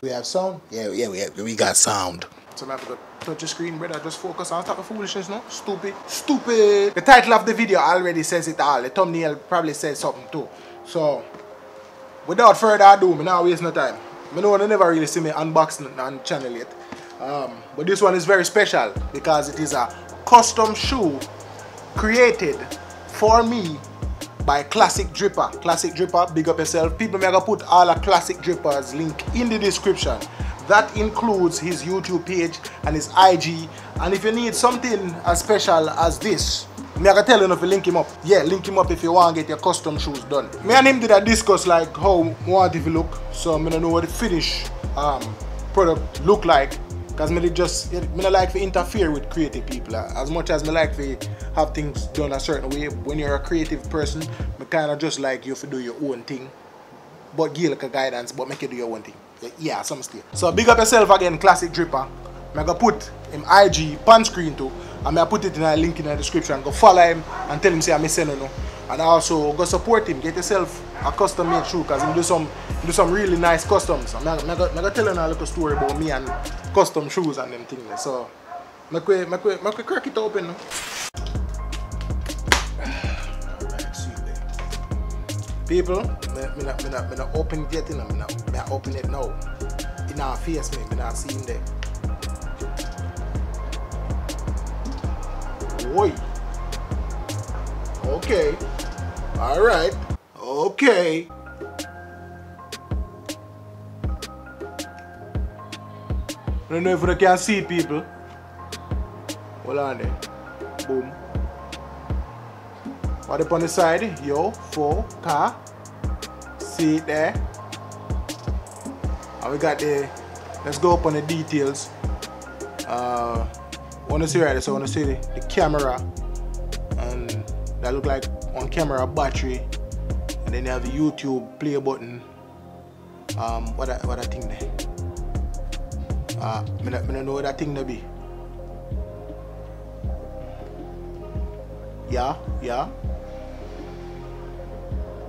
We have sound? Yeah, we got sound. So I have to touch the screen, brother. Just focus on top of foolishness, no? Stupid. Stupid. The title of the video already says it all. The thumbnail probably says something too. So, without further ado, I'm not waste no time. I know you never really see me unboxing on the channel yet. But this one is very special because it is a custom shoe created for me by Classicc Dripper. Classicc Dripper, big up yourself. People, I'm gonna put all the Classicc Dripper's link in the description. That includes his YouTube page and his IG. And if you need something as special as this, I'm gonna tell you if you link him up. Yeah, link him up if you want to get your custom shoes done. Me and him did a discuss like how I want it to look. So I'm gonna know what the finished product look like. Because I don't like to interfere with creative people. As much as I like to have things done a certain way, when you're a creative person, I kind of just like you to do your own thing. But give like a guidance, but make you do your own thing. Yeah, some still. So big up yourself again, Classicc Dripper. I'm going to put him IG on screen too. I'm going to put it in a link in the description. Go follow him and tell him say I'm sending you. And also go support him. Get yourself a custom made shoe because he do some really nice customs. I'm going to tell you a little story about me and custom shoes and them things. So I'm going to crack it open now. Alright, see you there. People, I'm not open it yet, I'm not open it now. It not face me, I'm not seeing there. Oi. Okay. Alright. Okay. I don't know if you can see people. Hold on there. Boom. What up on the side? Yo, 4 car. See it there. And we got the, let's go up on the details. Want to see right there, so I want to see the camera. And that look like on camera battery. And then you have the YouTube play button. What that thing there? I don't know what that thing there be. Yeah.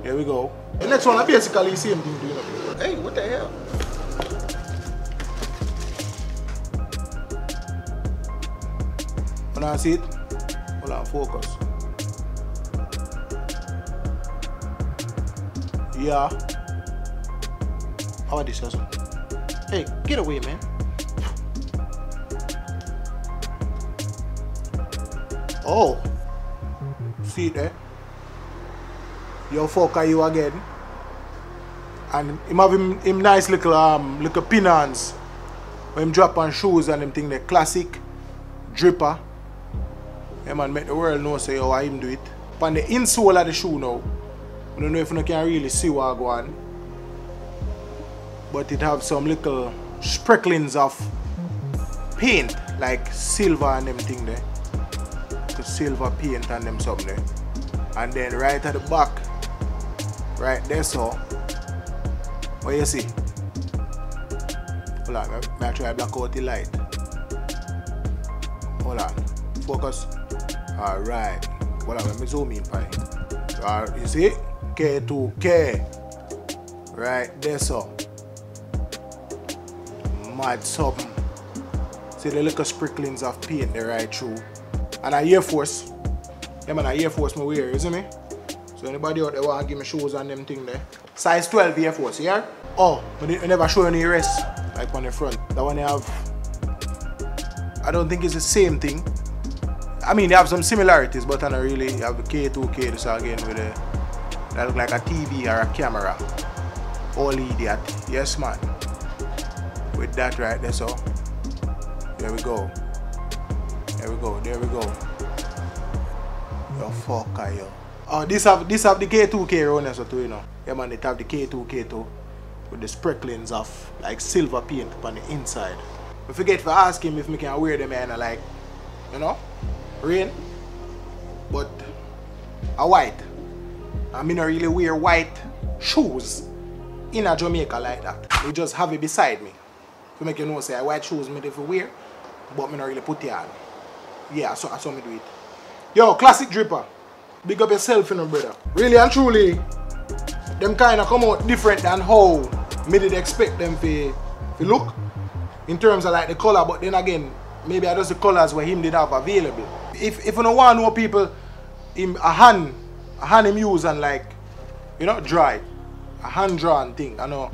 Here we go. The next one, I basically the same thing doing up. Hey, what the hell? Hold on, see it? Hold on, focus. Yeah. How about this also? Hey, get away, man. Oh. See it there? Yo, fuck are you again? And him have him nice little pin-ons when him drop on shoes and them thing the Classicc Dripper. Yeah, man, make the world know say how I him do it. On the insole of the shoe now, I don't know if you can really see what I go on. But it have some little sprinklings of paint like silver and them thing there. The silver paint and them something there. And then right at the back, right there, so what you see? Hold on, I try to block out the light. Hold on, focus. Alright, hold on, let me zoom in for it. You see? K2K. Right there, so. Mad something. See the little sprinklings of paint there right through. And a Air Force. Yeah, man, a Air Force me wear, isn't it? So anybody out there want to give me shoes on them thing there. Size 12 Air Force, yeah? Oh, but I never show any rest like on the front. That one they have, I don't think it's the same thing. I mean, they have some similarities, but I don't really have the K2K this again with a, that look like a TV or a camera. All idiot. Yes, man. With that right there, so. There we go. There we go. Yo, fucker, yo. Oh, this have the K2K runners too, you know. Yeah, man, it have the K2K too. With the sprinklings of like silver paint on the inside. I forget to ask him if I can wear them and like, you know, rain. But a white. I mean, I really wear white shoes in a Jamaica like that. We just have it beside me. To make you know, say white shoes me if I wear, but me not really put it on. Yeah, so I saw me do it. Yo, Classicc Dripper. Big up yourself, you know, brother. Really and truly, them kind of come out different than how me did expect them to If you look, in terms of like the color, but then again, maybe I just the colors where him did have available. If you don't want to know people, a hand him use and like, you know, dry. A hand drawn thing, I know.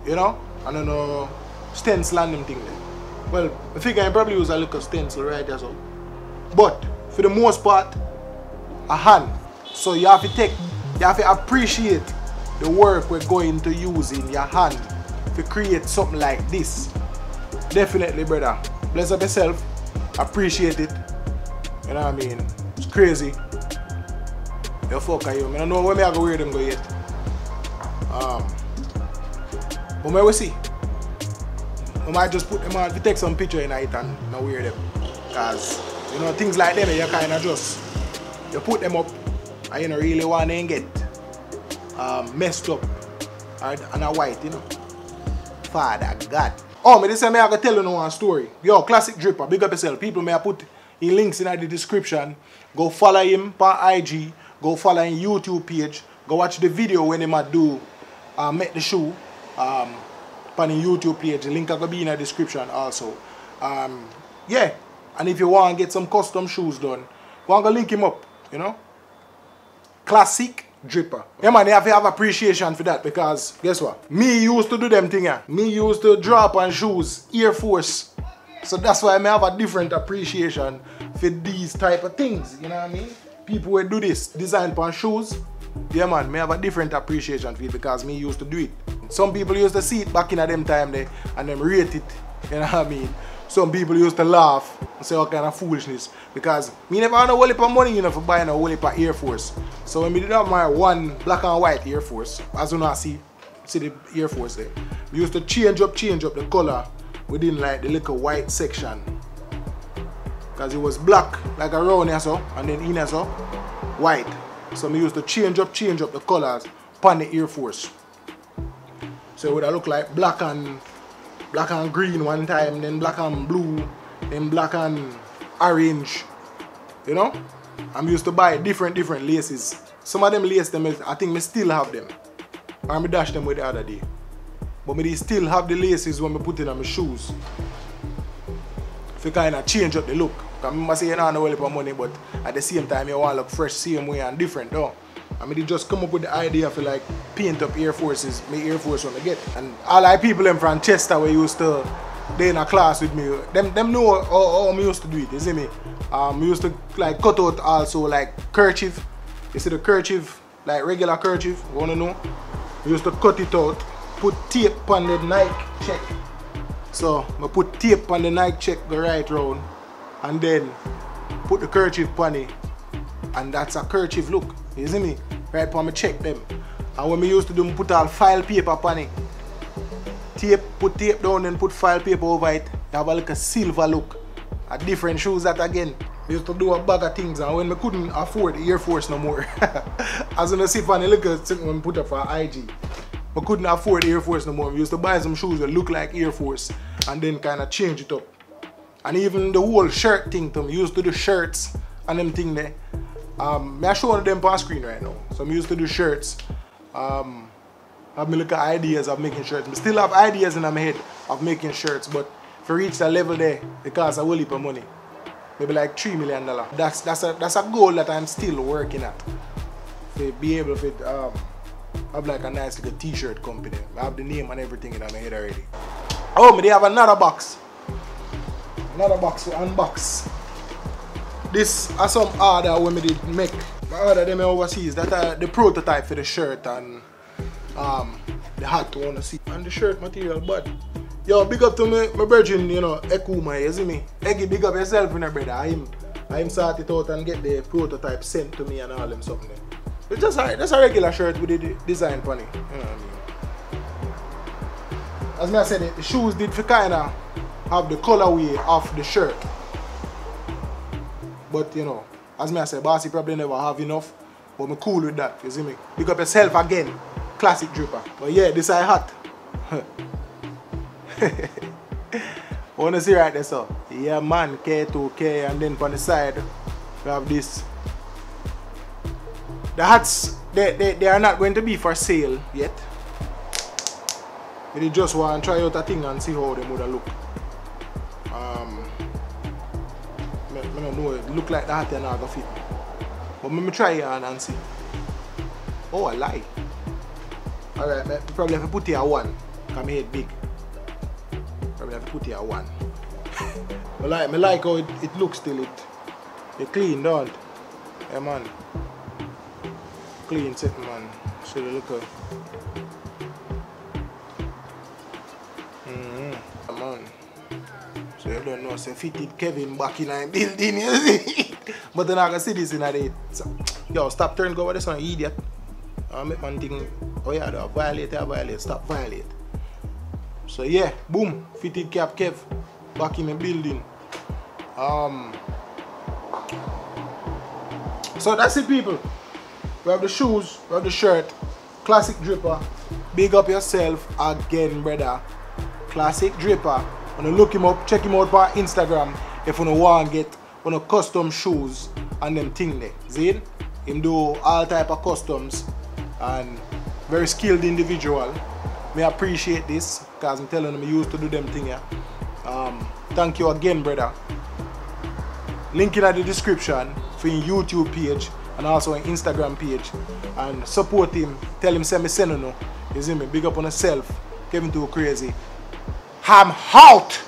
You know? I don't know stencil and them thing there. Well, I think I probably use a little stencil right there so. But for the most part, a hand. So you have to appreciate the work we're going to use in your hand to create something like this. Definitely, brother. Bless up yourself. Appreciate it. You know what I mean? It's crazy. The fuck are you? I don't know where I go wear them go yet. But may we see. I might just put them on to take some picture in it and not wear them. Cause you know things like them you kind of just you put them up and you don't really want to get messed up and a white, you know. Father God. Oh, me this time I gotta tell you one story. Yo, Classicc Dripper, big up yourself. People may I put in links in the description. Go follow him on IG. Go follow his YouTube page. Go watch the video when he might do make the shoe. On his YouTube page. The link will be in the description also. Yeah. And if you want to get some custom shoes done, go and go link him up, you know. Classicc Dripper. Yeah man, you have to have appreciation for that because guess what? Me used to do them thing. Me used to drop on shoes, Air Force. So that's why I have a different appreciation for these type of things. You know what I mean? People who do this, design on shoes. Yeah man, me have a different appreciation for it because me used to do it. Some people used to see it back in them time there and them rate it. You know what I mean? Some people used to laugh and say all kind of foolishness because me never had a whole heap of money, you know, for buying a whole heap of Air Force. So when we did have my one black and white Air Force, as you know, see the Air Force there, we used to change up the color within like the little white section. Because it was black, like around here so, and then in here so, white. So we used to change up the colors upon the Air Force. So it would have looked like black and green one time, then black and blue, then black and orange, you know? And we used to buy different laces. Some of them laces, I think I still have them. Or I dashed them with the other day. But I still have the laces when I put it on my shoes. To kind of change up the look. Because I say you don't know well money, but at the same time you want to look fresh, same way and different though. I mean, they just come up with the idea for like paint up Air Forces, make Air Force when I get. And all like people them from Chester where used to they in a class with me, them know how me used to do it, you see me? We used to like cut out also like kerchief. You see the kerchief, like regular kerchief, you wanna know? We used to cut it out, put tape on the Nike check. So I put tape on the Nike check, go right round, and then put the kerchief on it. And that's a kerchief look, you see me? Right on me check them. And when we used to do, put all file paper on it. Put tape down and put file paper over it. You have a like a silver look. A different shoes that again. We used to do a bag of things and when we couldn't afford the Air Force no more. As you see on the little thing when we put up for IG. We couldn't afford the Air Force no more. We used to buy some shoes that look like Air Force and then kind of change it up. And even the whole shirt thing to me. We used to do shirts and them thing there. I'm showing them on screen right now. So I used to do shirts. Have me look at ideas of making shirts. I still have ideas in my head of making shirts, but for reach that level there, it costs a whole heap of money. Maybe like $3 million. That's a goal that I'm still working at. To be able to have like a nice little t-shirt company. I have the name and everything in my head already. Oh, they have another box. Another box to unbox. This are some order when we did make. I order them overseas. That are the prototype for the shirt and the hat I wanna see. And the shirt material, but yo, big up to my virgin, you know, Ekuma, you see me? Eggy, big up yourself, you know, brother. I'm sort it out and get the prototype sent to me and all them something. It's just a regular shirt with the design on it. You know what I mean? As I said, the shoes did for kinda have the colorway of the shirt. But you know, as I said, Bossy probably never have enough. But I'm cool with that, you see me? Big up yourself again, Classicc Dripper. But yeah, this is hot. Wanna see right there, so? Yeah man, K2K, and then on the side we have this. The hats, they are not going to be for sale yet. they just want to try out a thing and see how they would look. I don't know, it look like that and not gonna fit me. But let me try it and see. Oh, I lie. Alright, I probably have to put here 1. Because my head big. Probably have to put here 1. I like how it looks still. It clean, don't it? Yeah, man. Clean setting, man. Should look good. Man. So you don't know, say fitted Kevin back in a building, you see? But then I can see this in a day. So, yo, stop turn go over this one, idiot. I make man think, oh yeah, do I violate, stop violate. So yeah, boom, fitted cap Kev back in the building. So that's it, people. We have the shoes, we have the shirt, Classicc Dripper. Big up yourself again, brother. Classicc Dripper. Wanna look him up, check him out on Instagram if you want to get one of custom shoes and them thing there. See? Him do all type of customs and very skilled individual. Me appreciate this because I'm telling him I used to do them thing here. Thank you again, brother. Link in the description for your YouTube page and also an Instagram page. And support him. Tell him send me send no. You see me? Big up on yourself. Kevin too crazy. I'm out!